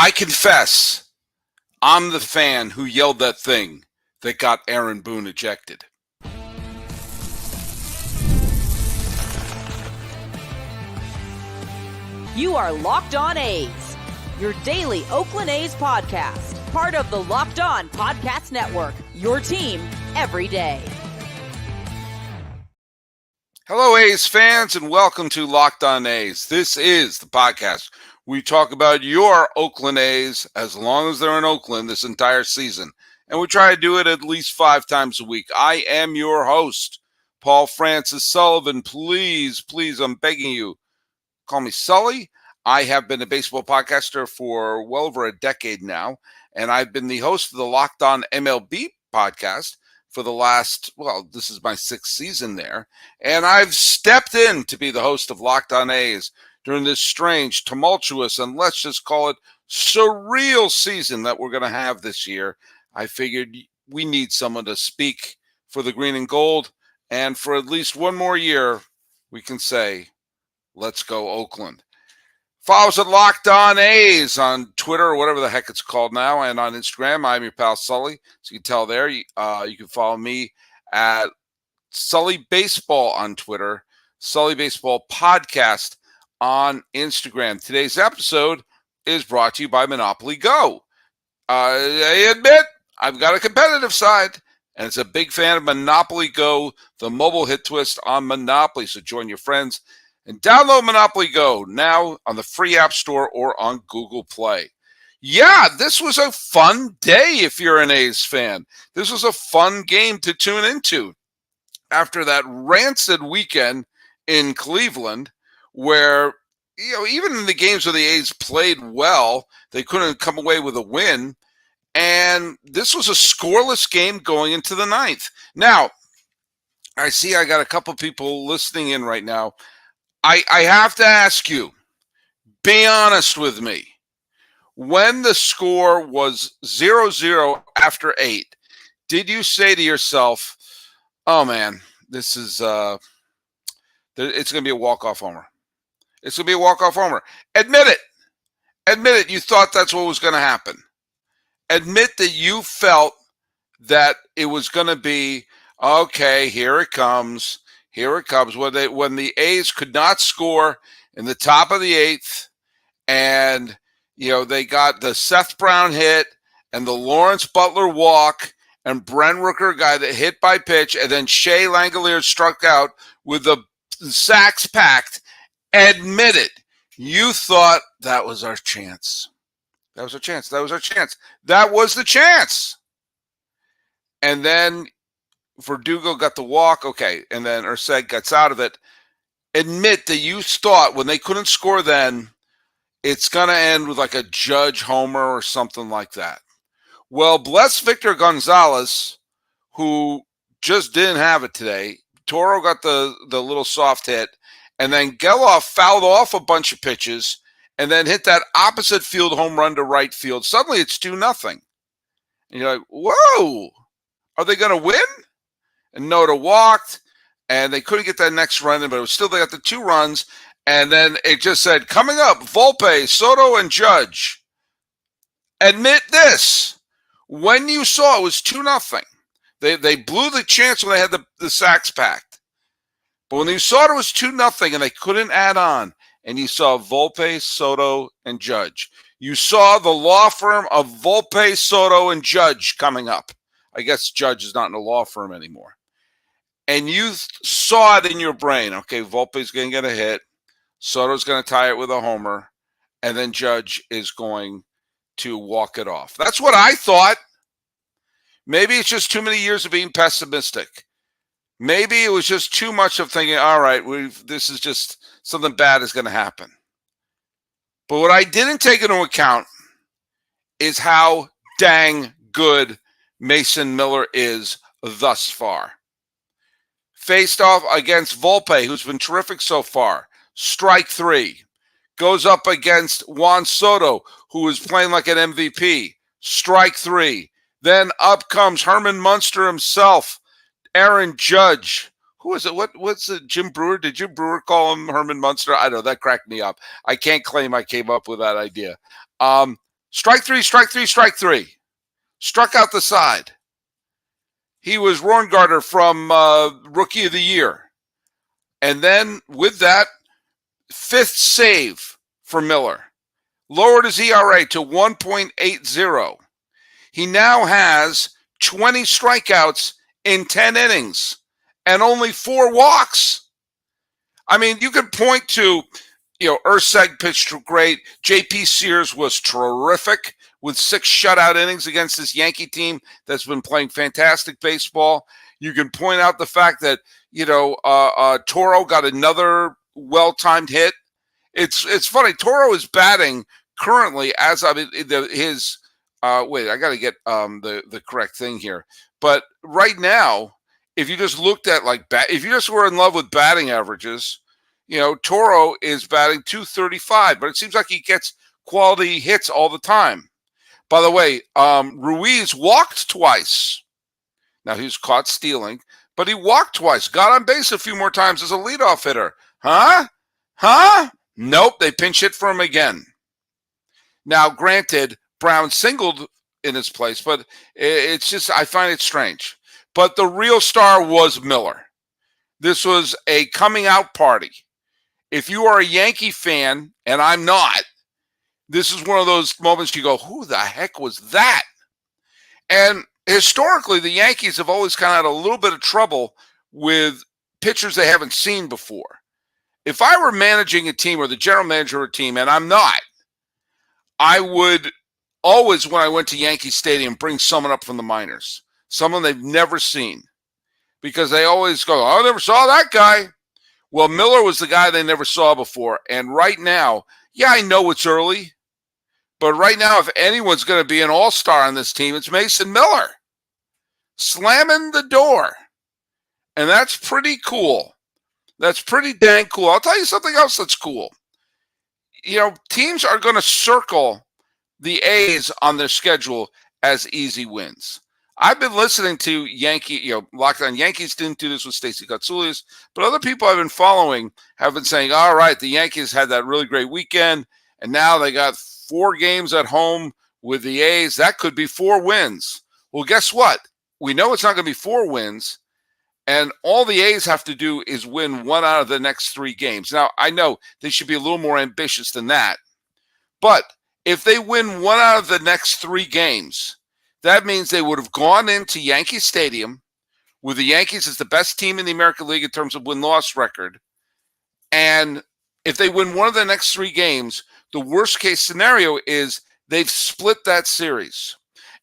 I confess, I'm the fan who yelled that thing that got Aaron Boone ejected. You are Locked On A's, your daily Oakland A's podcast, part of the Locked On Podcast Network, your team every day. Hello, A's fans, and welcome to Locked On A's. This is the podcast. We talk about your Oakland A's as long as they're in Oakland this entire season, and we try to do it at least 5 times a week. I am your host, Paul Francis Sullivan. Please, I'm begging you, call me Sully. I have been a baseball podcaster for well over a decade now, and I've been the host of the Locked On MLB podcast for the last, this is my 6th season there. And I've stepped in to be the host of Locked On A's during this strange, tumultuous, and let's just call it surreal season that we're going to have this year. I figured we need someone to speak for the green and gold. And for at least one more year, we can say, let's go Oakland. Follow us at Locked On A's on Twitter or whatever the heck it's called now, and on Instagram. I'm your pal Sully, so you can tell there. You can follow me at Sully Baseball on Twitter, Sully Baseball Podcast on Instagram. Today's episode is brought to you by Monopoly Go. I admit I've got a competitive side, and it's a big fan of Monopoly Go, the mobile hit twist on Monopoly. So join your friends and download Monopoly Go now on the free App Store or on Google Play. Yeah, this was a fun day if you're an A's fan. This was a fun game to tune into after that rancid weekend in Cleveland where, even in the games where the A's played well, they couldn't come away with a win. And this was a scoreless game going into the 9th. Now, I see I got a couple people listening in right now. I have to ask you, be honest with me. When the score was 0-0 after 8, did you say to yourself, oh man, this is it's going to be a walk-off homer. It's going to be a walk-off homer. Admit it. Admit it. You thought that's what was going to happen. Admit that you felt that it was going to be, okay, here it comes. Here it comes. When the A's could not score in the top of the 8th, and they got the Seth Brown hit and the Lawrence Butler walk, and Brent Rooker guy that hit by pitch, and then Shea Langoliers struck out with the sacks packed. Admit it. You thought that was our chance. That was our chance. That was our chance. That was the chance. And then Verdugo got the walk, okay, and then Urseg gets out of it. Admit that you thought when they couldn't score then, it's going to end with like a Judge homer or something like that. Well, bless Victor Gonzalez, who just didn't have it today. Toro got the little soft hit, and then Gelof fouled off a bunch of pitches and then hit that opposite field home run to right field. Suddenly it's 2-0. And you're like, whoa, are they going to win? And Noda walked, and they couldn't get that next run in, but it was still, they got the 2 runs, and then it just said, coming up, Volpe, Soto, and Judge. Admit this. When you saw it was 2-0, they blew the chance when they had the sacks packed. But when you saw it was 2-0 and they couldn't add on, and you saw Volpe, Soto, and Judge, you saw the law firm of Volpe, Soto, and Judge coming up. I guess Judge is not in a law firm anymore. And you saw it in your brain. Okay, Volpe's going to get a hit. Soto's going to tie it with a homer. And then Judge is going to walk it off. That's what I thought. Maybe it's just too many years of being pessimistic. Maybe it was just too much of thinking, all right, this is just something bad is going to happen. But what I didn't take into account is how dang good Mason Miller is thus far. Faced off against Volpe, who's been terrific so far. Strike 3. Goes up against Juan Soto, who is playing like an MVP. Strike 3. Then up comes Herman Munster himself. Aaron Judge. Who is it? What's it? Jim Brewer? Did Jim Brewer call him Herman Munster? I know, that cracked me up. I can't claim I came up with that idea. Strike three, strike three, strike three. Struck out the side. He was Rohrngarter from Rookie of the Year. And then with that, 5th save for Miller. Lowered his ERA to 1.80. He now has 20 strikeouts in 10 innings and only 4 walks. I mean, you could point to, Urseg pitched great. J.P. Sears was terrific with 6 shutout innings against this Yankee team that's been playing fantastic baseball. You can point out the fact that, Toro got another well-timed hit. It's funny. Toro is batting currently as of his wait, I got to get the correct thing here. But right now, if you just looked at if you just were in love with batting averages, Toro is batting .235, but it seems like he gets quality hits all the time. By the way, Ruiz walked twice. Now, he was caught stealing, but he walked twice, got on base a few more times as a leadoff hitter. Huh? Nope, they pinch hit for him again. Now, granted, Brown singled in his place, but it's just, I find it strange. But the real star was Miller. This was a coming out party. If you are a Yankee fan, and I'm not, this is one of those moments you go, who the heck was that? And historically, the Yankees have always kind of had a little bit of trouble with pitchers they haven't seen before. If I were managing a team or the general manager of a team, and I'm not, I would always, when I went to Yankee Stadium, bring someone up from the minors, someone they've never seen, because they always go, I never saw that guy. Well, Miller was the guy they never saw before. And right now, yeah, I know it's early, but right now, if anyone's going to be an all-star on this team, it's Mason Miller. Slamming the door. And that's pretty cool. That's pretty dang cool. I'll tell you something else that's cool. Teams are going to circle the A's on their schedule as easy wins. I've been listening to Locked On Yankees didn't do this with Stacey Gotsulias, but other people I've been following have been saying, all right, the Yankees had that really great weekend, and now they got 4 games at home with the A's. That could be 4 wins. Well, guess what? We know it's not going to be 4 wins, and all the A's have to do is win 1 out of the next 3 games. Now, I know they should be a little more ambitious than that, but if they win 1 out of the next 3 games, that means they would have gone into Yankee Stadium with the Yankees as the best team in the American League in terms of win-loss record. And if they win 1 of the next 3 games, the worst-case scenario is they've split that series.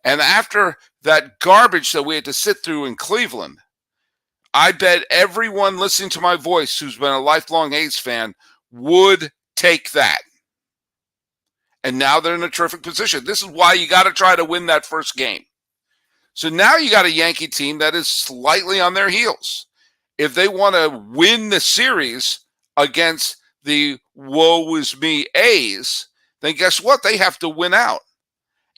And after that garbage that we had to sit through in Cleveland, I bet everyone listening to my voice who's been a lifelong A's fan would take that. And now they're in a terrific position. This is why you got to try to win that first game. So now you got a Yankee team that is slightly on their heels. If they want to win the series against the woe is me A's, then guess what? They have to win out.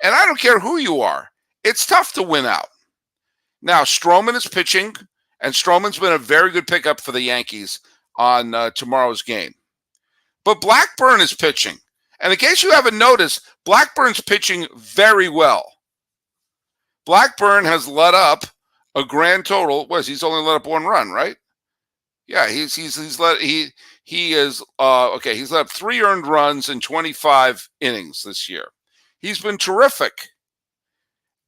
And I don't care who you are. It's tough to win out. Now, Stroman is pitching, and Stroman's been a very good pickup for the Yankees on tomorrow's game. But Blackburn is pitching. And in case you haven't noticed, Blackburn's pitching very well. Blackburn has let up a grand total. He's only let up 1 run, right? Yeah, he's let up 3 earned runs in 25 innings this year. He's been terrific.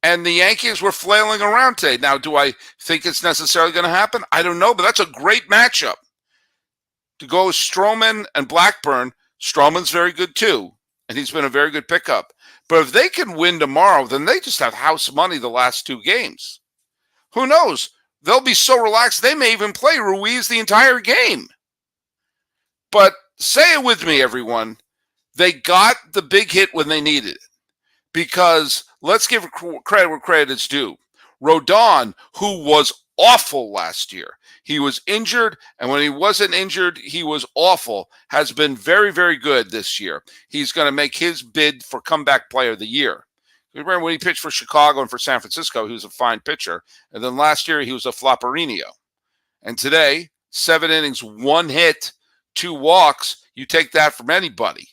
And the Yankees were flailing around today. Now, do I think it's necessarily going to happen? I don't know, but that's a great matchup. To go with Stroman and Blackburn, Stroman's very good too, and he's been a very good pickup. But if they can win tomorrow, then they just have house money the last 2 games. Who knows? They'll be so relaxed, they may even play Ruiz the entire game. But say it with me, everyone. They got the big hit when they needed it. Because let's give credit where credit is due. Rodon, who was awful last year, he was injured, and when he wasn't injured, he was awful, has been very, very good this year. He's going to make his bid for comeback player of the year. Remember when he pitched for Chicago and for San Francisco, he was a fine pitcher. And then last year, he was a flopperino. And today, 7 innings, 1 hit, 2 walks. You take that from anybody.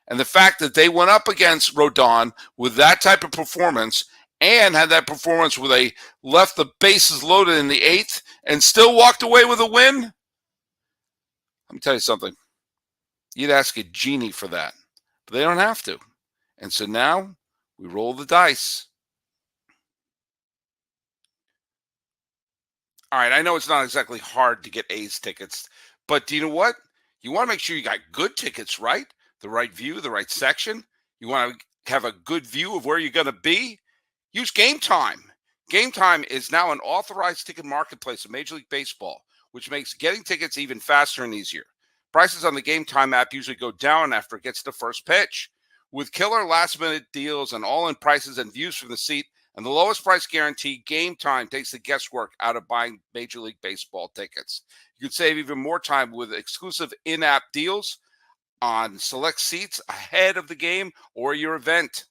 And the fact that they went up against Rodon with that type of performance and had that performance where they left the bases loaded in the 8th and still walked away with a win, let me tell you something. You'd ask a genie for that, but they don't have to. And so now we roll the dice. All right, I know it's not exactly hard to get A's tickets, but do you know what? You want to make sure you got good tickets, right? The right view, the right section. You want to have a good view of where you're going to be. Use Game Time. Game Time is now an authorized ticket marketplace of Major League Baseball, which makes getting tickets even faster and easier. Prices on the Game Time app usually go down after it gets to first pitch. With killer last-minute deals and all-in prices and views from the seat and the lowest price guarantee, Game Time takes the guesswork out of buying Major League Baseball tickets. You can save even more time with exclusive in-app deals on select seats ahead of the game or your event.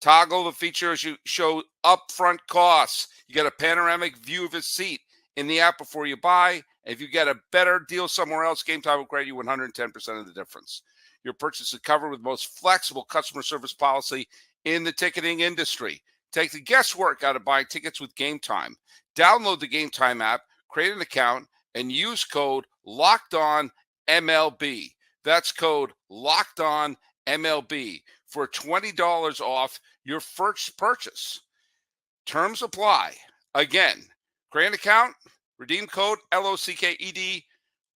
Toggle the features you show upfront costs. You get a panoramic view of his seat in the app before you buy. If you get a better deal somewhere else, Game Time will credit you 110% of the difference. Your purchase is covered with the most flexible customer service policy in the ticketing industry. Take the guesswork out of buying tickets with Game Time. Download the Game Time app, create an account, and use code LOCKEDONMLB. That's code LOCKEDONMLB for $20 off your first purchase. Terms apply. Again, create an account, redeem code LOCKEDONMLB,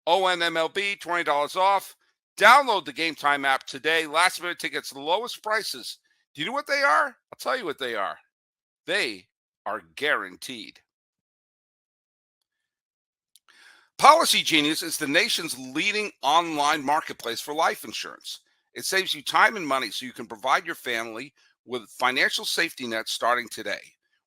$20 off. Download the Game Time app today. Last minute tickets, the lowest prices. Do you know what they are? I'll tell you what they are. They are guaranteed. Policygenius is the nation's leading online marketplace for life insurance. It saves you time and money so you can provide your family with financial safety nets starting today.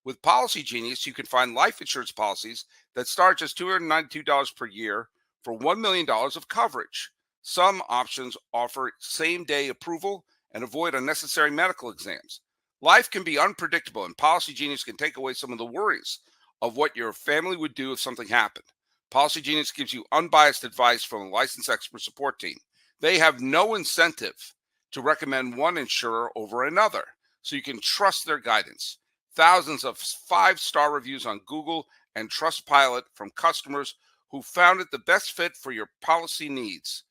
With Policygenius, you can find life insurance policies that start just $292 per year for $1 million of coverage. Some options offer same-day approval and avoid unnecessary medical exams. Life can be unpredictable, and Policygenius can take away some of the worries of what your family would do if something happened. Policygenius gives you unbiased advice from a licensed expert support team. They have no incentive to recommend one insurer over another, so you can trust their guidance. Thousands of 5-star reviews on Google and Trustpilot from customers who found it the best fit for your policy needs.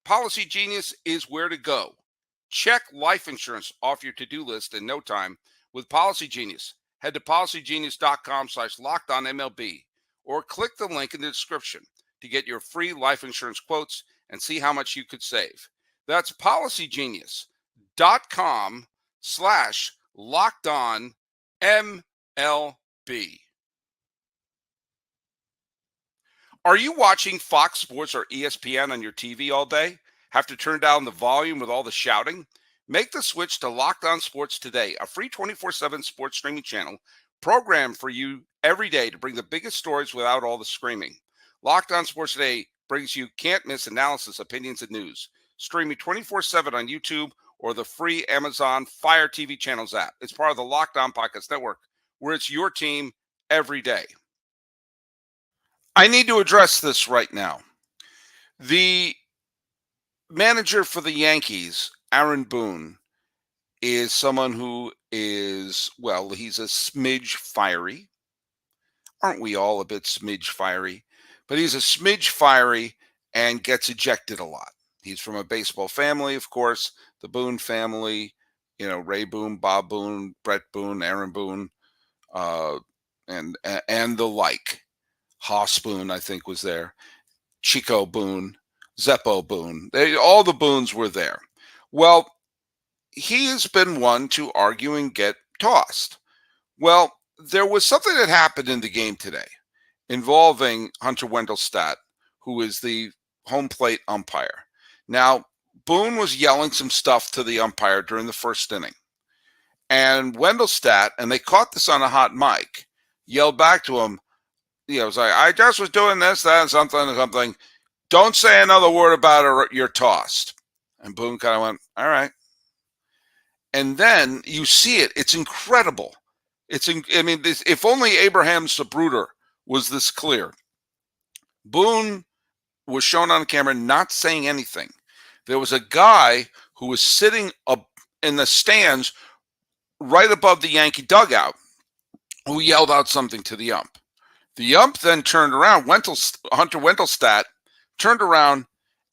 Policygenius is where to go. Check life insurance off your to-do list in no time with Policygenius. Head to policygenius.com/LockedOnMLB or click the link in the description to get your free life insurance quotes and see how much you could save. That's policygenius.com/LockedOnMLB. Are you watching Fox Sports or ESPN on your TV all day? Have to turn down the volume with all the shouting? Make the switch to Locked On Sports today, a free 24/7 sports streaming channel programmed for you every day to bring the biggest stories without all the screaming. Locked On Sports Today brings you can't-miss analysis, opinions, and news. Streaming 24/7 on YouTube or the free Amazon Fire TV channels app. It's part of the Locked On Podcast Network, where it's your team every day. I need to address this right now. The manager for the Yankees, Aaron Boone, is someone who is, well, he's a smidge fiery. Aren't we all a bit smidge fiery? But he's a smidge fiery and gets ejected a lot. He's from a baseball family, of course, the Boone family, Ray Boone, Bob Boone, Brett Boone, Aaron Boone, and the like. Hoss Boone, I think, was there. Chico Boone, Zeppo Boone. All the Boones were there. Well, he has been one to argue and get tossed. Well, there was something that happened in the game today involving Hunter Wendelstedt, who is the home plate umpire. Now, Boone was yelling some stuff to the umpire during the first inning. And Wendelstedt, and they caught this on a hot mic, yelled back to him, it was like, I just was doing this, that, and something. Don't say another word about it, you're tossed. And Boone kind of went, all right. And then you see it. It's incredible. If only Abraham Zapruder was this clear. Boone was shown on camera not saying anything. There was a guy who was sitting up in the stands right above the Yankee dugout, who yelled out something to the ump. The ump then turned around, Hunter Wendelstedt turned around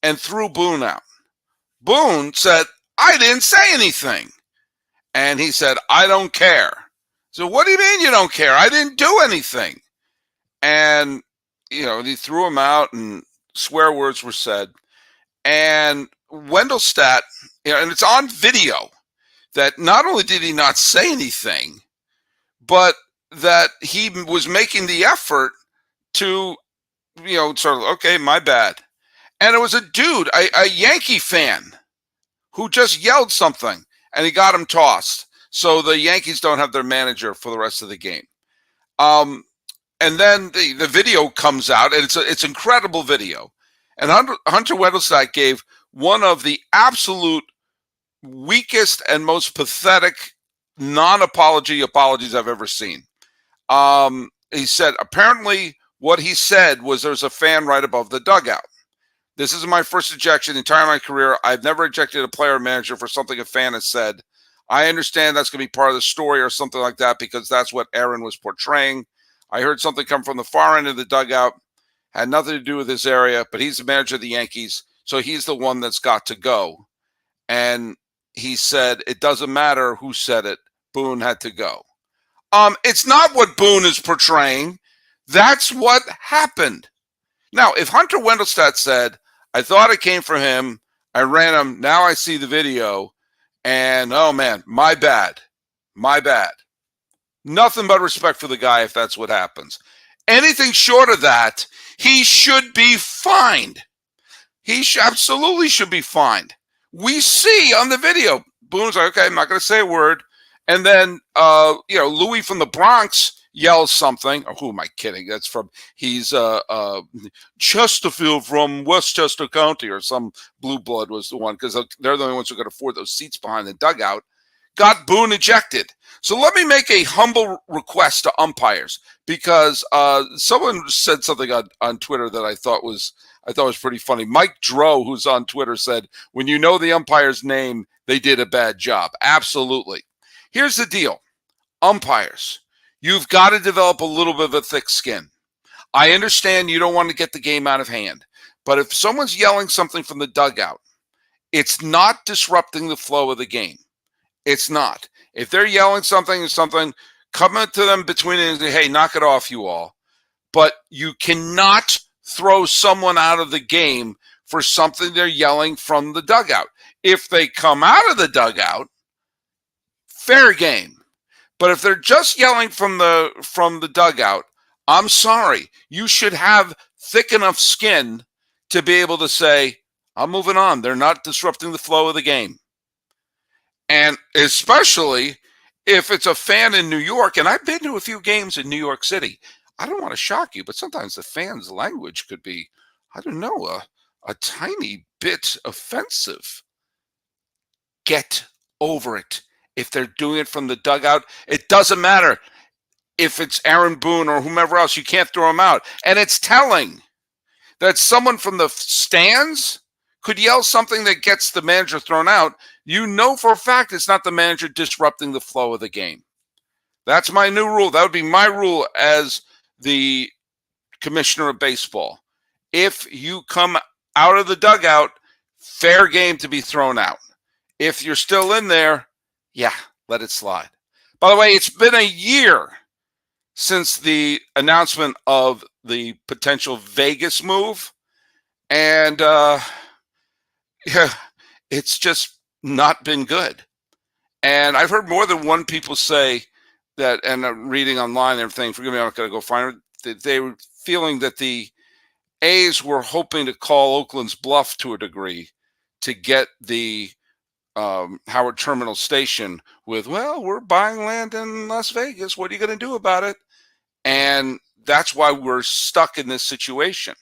and threw Boone out. Boone said, "I didn't say anything." And he said, "I don't care." So what do you mean you don't care? I didn't do anything. And, he threw him out and swear words were said. And Wendelstedt, and it's on video, that not only did he not say anything, but that he was making the effort to, sort of, okay, my bad. And it was a dude, a Yankee fan, who just yelled something, and he got him tossed. So the Yankees don't have their manager for the rest of the game. And then the video comes out, and it's incredible video. And Hunter Wendelstedt gave one of the absolute weakest and most pathetic apologies I've ever seen. He said, apparently what he said was there's a fan right above the dugout. This is my first ejection in the entire my career. I've never ejected a player or manager for something a fan has said. I understand that's going to be part of the story or something like that because that's what Aaron was portraying. I heard something come from the far end of the dugout. Had nothing to do with this area, but he's the manager of the Yankees, so he's the one that's got to go. And he said, it doesn't matter who said it. Boone had to go. It's not what Boone is portraying. That's what happened. Now, if Hunter Wendelstedt said, I thought it came from him, I ran him, now I see the video, and oh man, my bad. Nothing but respect for the guy if that's what happens. Anything short of that, he should be fined. He absolutely should be fined. We see on the video, Boone's like, okay, I'm not going to say a word. And then, Louis from the Bronx yells something. Oh, who am I kidding? That's from, he's Chesterfield from Westchester County, or some blue blood was the one, because they're the only ones who could afford those seats behind the dugout. Got Boone ejected. So let me make a humble request to umpires, because someone said something on Twitter that I thought was pretty funny. Mike Dro, who's on Twitter, said, when you know the umpire's name, they did a bad job. Absolutely. Here's the deal. Umpires, you've got to develop a little bit of a thick skin. I understand you don't want to get the game out of hand, but if someone's yelling something from the dugout, it's not disrupting the flow of the game. It's not. If they're yelling something, come up to them between and say, hey, knock it off, you all. But you cannot throw someone out of the game for something they're yelling from the dugout. If they come out of the dugout, fair game. But if they're just yelling from the dugout, I'm sorry. You should have thick enough skin to be able to say, I'm moving on. They're not disrupting the flow of the game. And especially if it's a fan in New York, and I've been to a few games in New York City. I don't want to shock you, but sometimes the fans' language could be, I don't know, a tiny bit offensive. Get over it. If they're doing it from the dugout, it doesn't matter if it's Aaron Boone or whomever else. You can't throw them out. And it's telling that someone from the stands could yell something that gets the manager thrown out. You know for a fact it's not the manager disrupting the flow of the game. That's my new rule. That would be my rule as the commissioner of baseball. If you come out of the dugout, fair game to be thrown out. If you're still in there, yeah, let it slide. By the way, it's been a year since the announcement of the potential Vegas move. And it's just not been good. And I've heard more than one people say that, and I'm reading online and everything, forgive me, I'm not going to go find it, that they were feeling that the A's were hoping to call Oakland's bluff to a degree to get the Howard Terminal Station with, well, we're buying land in Las Vegas. What are you going to do about it? And that's why we're stuck in this situation.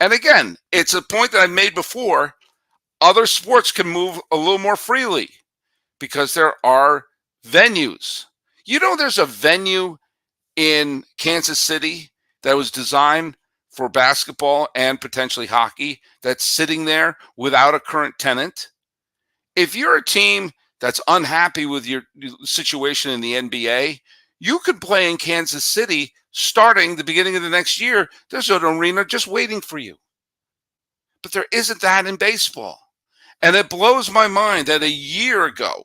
And again, it's a point that I made before. Other sports can move a little more freely because there are venues. You know, there's a venue in Kansas City that was designed for basketball and potentially hockey that's sitting there without a current tenant. If you're a team that's unhappy with your situation in the NBA, you could play in Kansas City starting the beginning of the next year. There's an arena just waiting for you. But there isn't that in baseball. And it blows my mind that a year ago,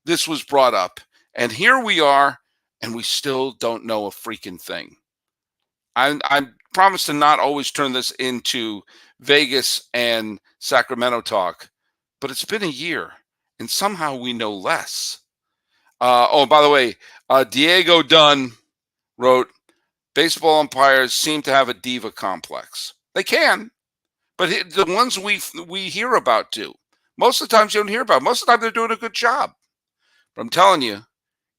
this was brought up. And here we are, and we still don't know a freaking thing. I promise to not always turn this into Vegas and Sacramento talk, but it's been a year, and somehow we know less. By the way, Diego Dunn wrote, baseball umpires seem to have a diva complex. They can, but the ones we hear about do. Most of the times you don't hear about. Most of the time they're doing a good job. But I'm telling you,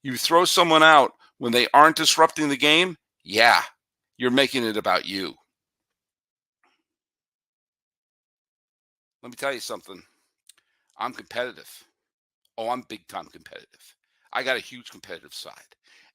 you throw someone out when they aren't disrupting the game, yeah, you're making it about you. Let me tell you something. I'm competitive. Oh, I'm big time competitive. I got a huge competitive side.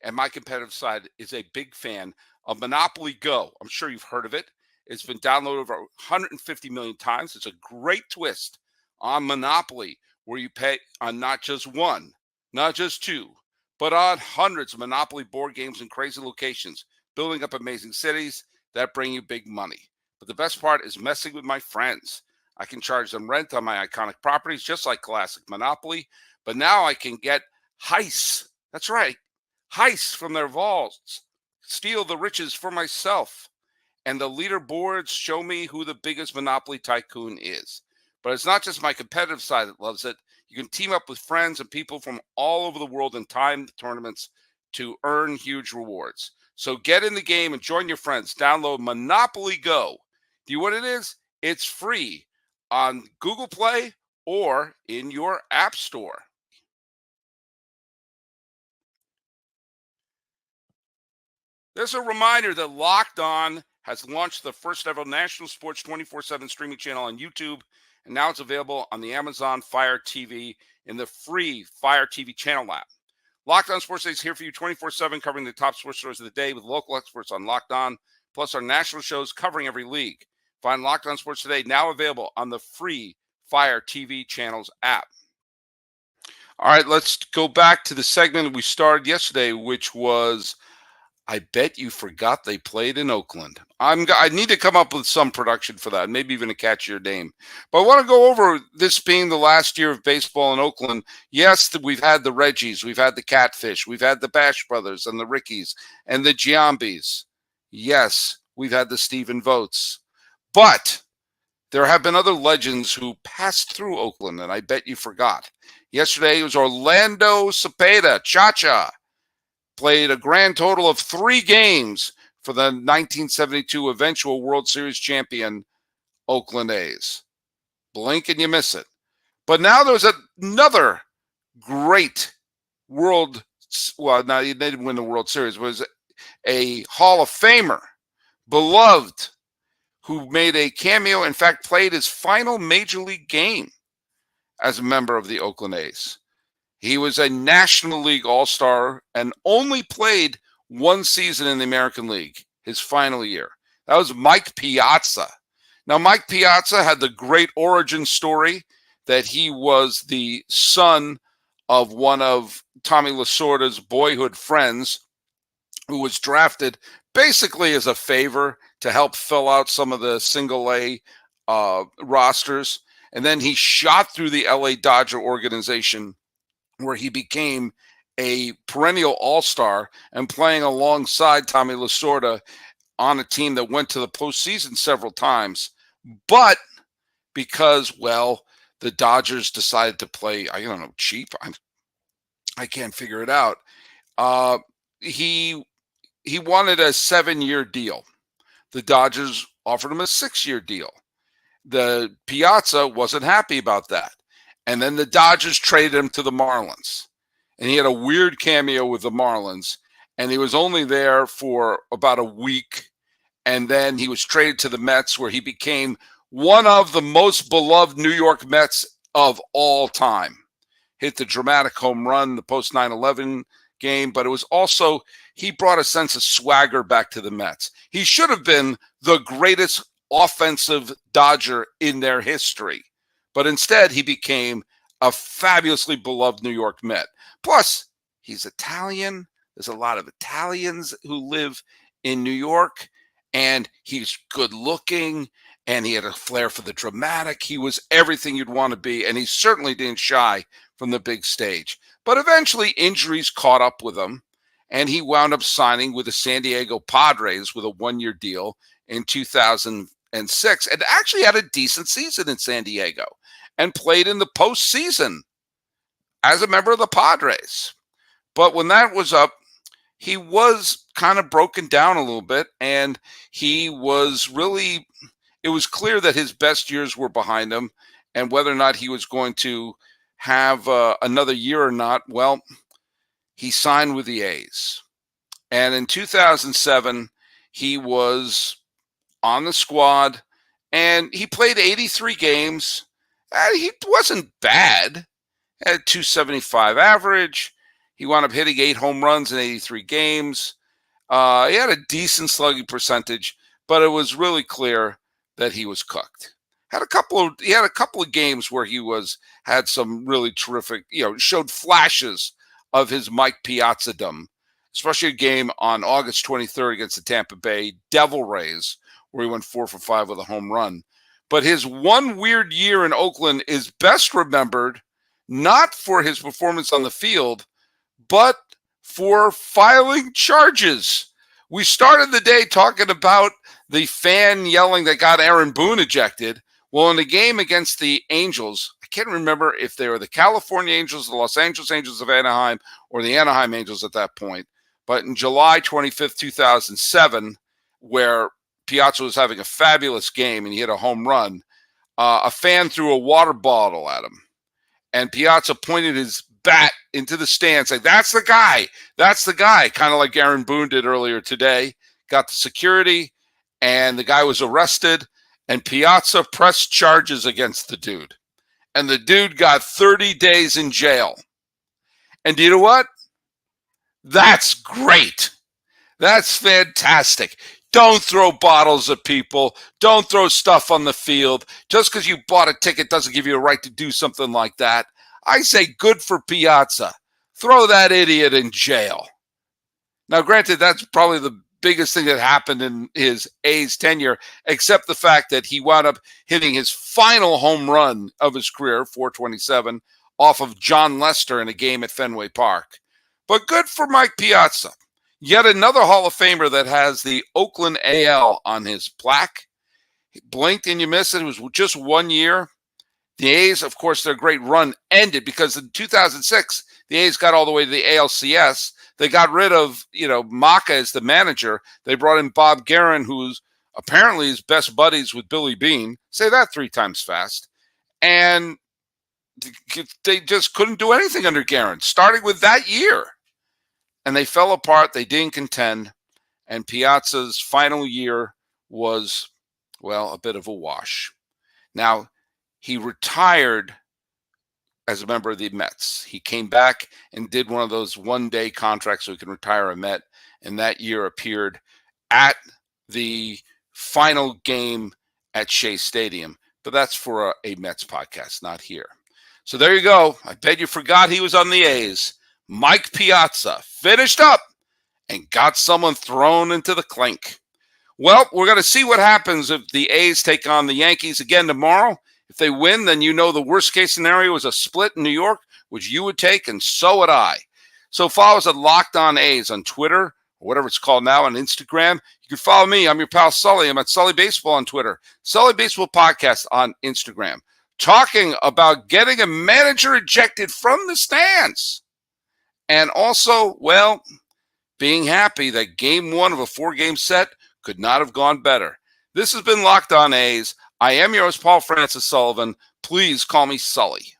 And my competitive side is a big fan of Monopoly Go. I'm sure you've heard of it. It's been downloaded over 150 million times. It's a great twist on Monopoly where you pay on not just one, not just two, but on hundreds of Monopoly board games in crazy locations, building up amazing cities that bring you big money. But the best part is messing with my friends. I can charge them rent on my iconic properties, just like classic Monopoly. But now I can get heists. That's right. Heists from their vaults. Steal the riches for myself. And the leaderboards show me who the biggest Monopoly tycoon is. But it's not just my competitive side that loves it. You can team up with friends and people from all over the world in timed tournaments to earn huge rewards. So get in the game and join your friends. Download Monopoly Go. Do you know what it is? It's free on Google Play or in your app store. There's a reminder that Locked On has launched the first ever national sports 24/7 streaming channel on YouTube, and now it's available on the Amazon Fire TV in the free Fire TV channel app. Locked On Sports Day is here for you 24/7, covering the top sports stories of the day with local experts on Locked On, plus our national shows covering every league. Find Locked On Sports Today now available on the free Fire TV channels app. All right, let's go back to the segment we started yesterday, which was, I bet you forgot they played in Oakland. I need to come up with some production for that, maybe even a catchier name. But I want to go over this being the last year of baseball in Oakland. Yes, we've had the Reggies, we've had the Catfish, we've had the Bash Brothers and the Rickies and the Giambis. Yes, we've had the Stephen Votes. But there have been other legends who passed through Oakland, and I bet you forgot. Yesterday, it was Orlando Cepeda, Cha-Cha. Played a grand total of 3 games for the 1972 eventual World Series champion Oakland A's. Blink and you miss it. But now there's another great no, they didn't win the World Series. It was a Hall of Famer, beloved, who made a cameo, in fact, played his final major league game as a member of the Oakland A's. He was a National League All-Star and only played 1 season in the American League, his final year. That was Mike Piazza. Now, Mike Piazza had the great origin story that he was the son of one of Tommy Lasorda's boyhood friends who was drafted basically as a favor to help fill out some of the single-A rosters. And then he shot through the LA Dodger organization, where he became a perennial all-star and playing alongside Tommy Lasorda on a team that went to the postseason several times. But because, well, the Dodgers decided to play, I don't know, cheap. I can't figure it out. He wanted a 7-year deal. The Dodgers offered him a 6-year deal. The Piazza wasn't happy about that. And then the Dodgers traded him to the Marlins. And he had a weird cameo with the Marlins. And he was only there for about a week. And then he was traded to the Mets, where he became one of the most beloved New York Mets of all time. Hit the dramatic home run, the post 9/11 game. But it was also, he brought a sense of swagger back to the Mets. He should have been the greatest offensive Dodger in their history. But instead, he became a fabulously beloved New York Met. Plus, he's Italian. There's a lot of Italians who live in New York, and he's good looking, and he had a flair for the dramatic. He was everything you'd want to be, and he certainly didn't shy from the big stage. But eventually, injuries caught up with him, and he wound up signing with the San Diego Padres with a one-year deal in 2006, and actually had a decent season in San Diego and played in the postseason as a member of the Padres. But when that was up, he was kind of broken down a little bit, and he was really, it was clear that his best years were behind him, and whether or not he was going to have another year or not, well, he signed with the A's. And in 2007, he was on the squad, and he played 83 games. He wasn't bad. Had 275 average. He wound up hitting 8 home runs in 83 games. He had a decent slugging percentage, but it was really clear that he was cooked. He had a couple of games where he had some really terrific, showed flashes of his Mike Piazza-dom, especially a game on August 23rd against the Tampa Bay Devil Rays, where he went 4 for 5 with a home run. But his one weird year in Oakland is best remembered not for his performance on the field, but for filing charges. We started the day talking about the fan yelling that got Aaron Boone ejected. Well, in the game against the Angels, I can't remember if they were the California Angels, the Los Angeles Angels of Anaheim, or the Anaheim Angels at that point. But in July 25th, 2007, where Piazza was having a fabulous game and he hit a home run, a fan threw a water bottle at him. And Piazza pointed his bat into the stands, like, that's the guy. That's the guy. Kind of like Aaron Boone did earlier today. Got the security, and the guy was arrested, and Piazza pressed charges against the dude. And the dude got 30 days in jail. And do you know what? That's great. That's fantastic. Don't throw bottles at people. Don't throw stuff on the field. Just because you bought a ticket doesn't give you a right to do something like that. I say good for Piazza. Throw that idiot in jail. Now, granted, that's probably the biggest thing that happened in his A's tenure, except the fact that he wound up hitting his final home run of his career, 427, off of John Lester in a game at Fenway Park. But good for Mike Piazza. Yet another Hall of Famer that has the Oakland AL on his plaque. He blinked and you missed it. It was just 1 year. The A's, of course, their great run ended because in 2006, the A's got all the way to the ALCS. They got rid of, Maka as the manager. They brought in Bob Guerin, who's apparently his best buddies with Billy Beane. Say that 3 times fast. And they just couldn't do anything under Guerin, starting with that year. And they fell apart. They didn't contend. And Piazza's final year was, well, a bit of a wash. Now, he retired as a member of the Mets. He came back and did one of those one-day contracts so he could retire a Met, and that year appeared at the final game at Shea Stadium. But that's for a Mets podcast, not here. So there you go. I bet you forgot he was on the A's. Mike Piazza finished up and got someone thrown into the clink. Well, we're going to see what happens if the A's take on the Yankees again tomorrow. If they win, then the worst case scenario is a split in New York, which you would take, and so would I. So follow us at Locked On A's on Twitter, or whatever it's called now, on Instagram. You can follow me. I'm your pal Sully. I'm at Sully Baseball on Twitter. Sully Baseball Podcast on Instagram. Talking about getting a manager ejected from the stands. And also, well, being happy that game 1 of a 4-game set could not have gone better. This has been Locked On A's. I am your host, Paul Francis Sullivan. Please call me Sully.